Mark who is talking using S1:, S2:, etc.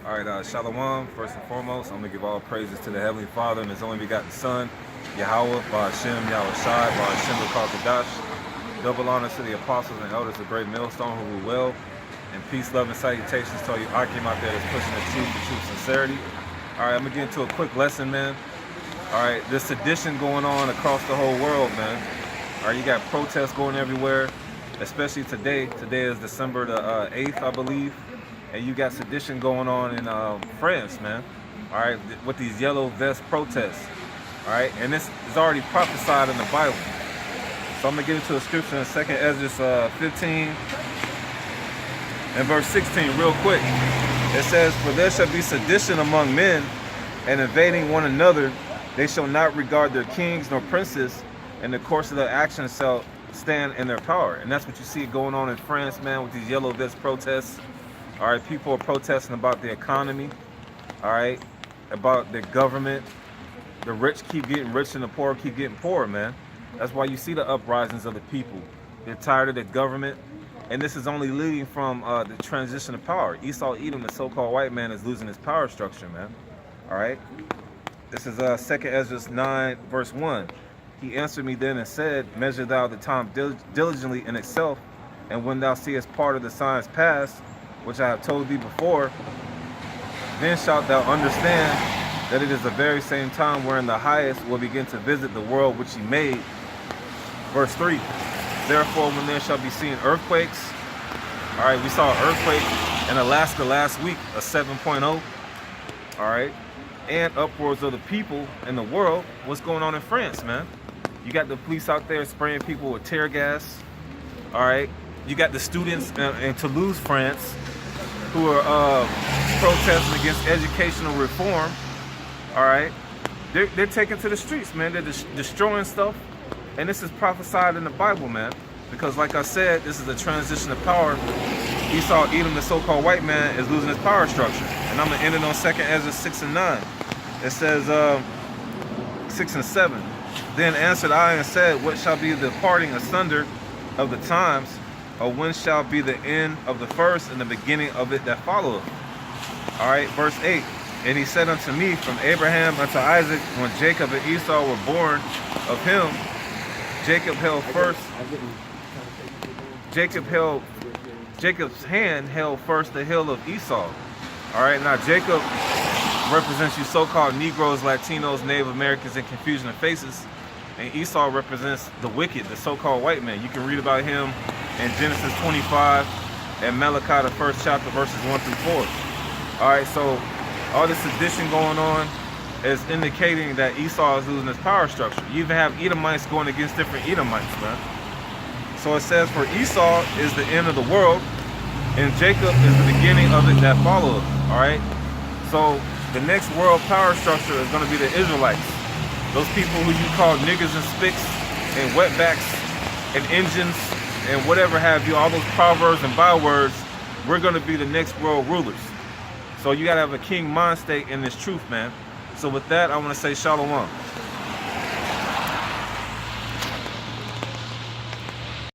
S1: All right, Shalom. First and foremost, I'm going to give all praises to the Heavenly Father and His only begotten Son, Yahweh, Ba'Hashem, Yahushai, Ba'Hashem, Kadash. Double honors to the apostles and elders of Great Millstone who rule well. And peace, love, and salutations to all you Akim out there that's pushing the truth, sincerity. All right, I'm going to get into a quick lesson, man. All right, there's sedition going on across the whole world, man. All right, you got protests going everywhere, especially today. Today is December the 8th, I believe. And you got sedition going on in France, man. All right, with these yellow vest protests. All right, and this is already prophesied in the Bible. So I'm gonna get into a scripture in 2nd Ezra 15 and verse 16 real quick. It says, "For there shall be sedition among men, and invading one another. They shall not regard their kings nor princes, and the course of their actions shall stand in their power." And that's what you see going on in France, man, with these yellow vest protests. All right, people are protesting about the economy, all right, about the government. The rich keep getting rich and the poor keep getting poor, man. That's why you see the uprisings of the people. They're tired of the government, and this is only leading from the transition of power. Esau, Edom, the so-called white man, is losing his power structure, man. All right, this is 2nd Ezra 9, verse 1. "He answered me then and said, Measure thou the time diligently in itself, and when thou seest part of the signs past, which I have told thee before, then shalt thou understand that it is the very same time wherein the highest will begin to visit the world which he made." Verse 3, "Therefore when there shall be seen earthquakes," all right, we saw an earthquake in Alaska last week, a 7.0, all right, and upwards of the people in the world. What's going on in France, man? You got the police out there spraying people with tear gas, all right? You got the students in Toulouse, France, who are protesting against educational reform, all right? They're taking to the streets, man. They're destroying stuff, and this is prophesied in the Bible, man, because like I said, this is a transition of power. Esau, Edom, the so-called white man, is losing his power structure. And I'm going to end it on 2nd Ezra 6 and 9. It says 6 and 7. "Then answered I and said, What shall be the parting asunder of the times? Or when shall be the end of the first and the beginning of it that followeth?" All right, verse 8. "And he said unto me, From Abraham unto Isaac, when Jacob and Esau were born of him, Jacob's hand held first the heel of Esau." All right, now Jacob represents you so-called Negroes, Latinos, Native Americans, and confusion of faces. And Esau represents the wicked, the so-called white man. You can read about him in Genesis 25 and Malachi, the 1st chapter, verses 1 through 4. All right, so all this sedition going on is indicating that Esau is losing his power structure. You even have Edomites going against different Edomites, man. So it says, "For Esau is the end of the world, and Jacob is the beginning of it that followeth." All right, so the next world power structure is going to be the Israelites. Those people who you call niggas and spicks and wetbacks and engines and whatever have you, all those proverbs and bywords, we're going to be the next world rulers. So you got to have a king mind state in this truth, man. So with that, I want to say shalom.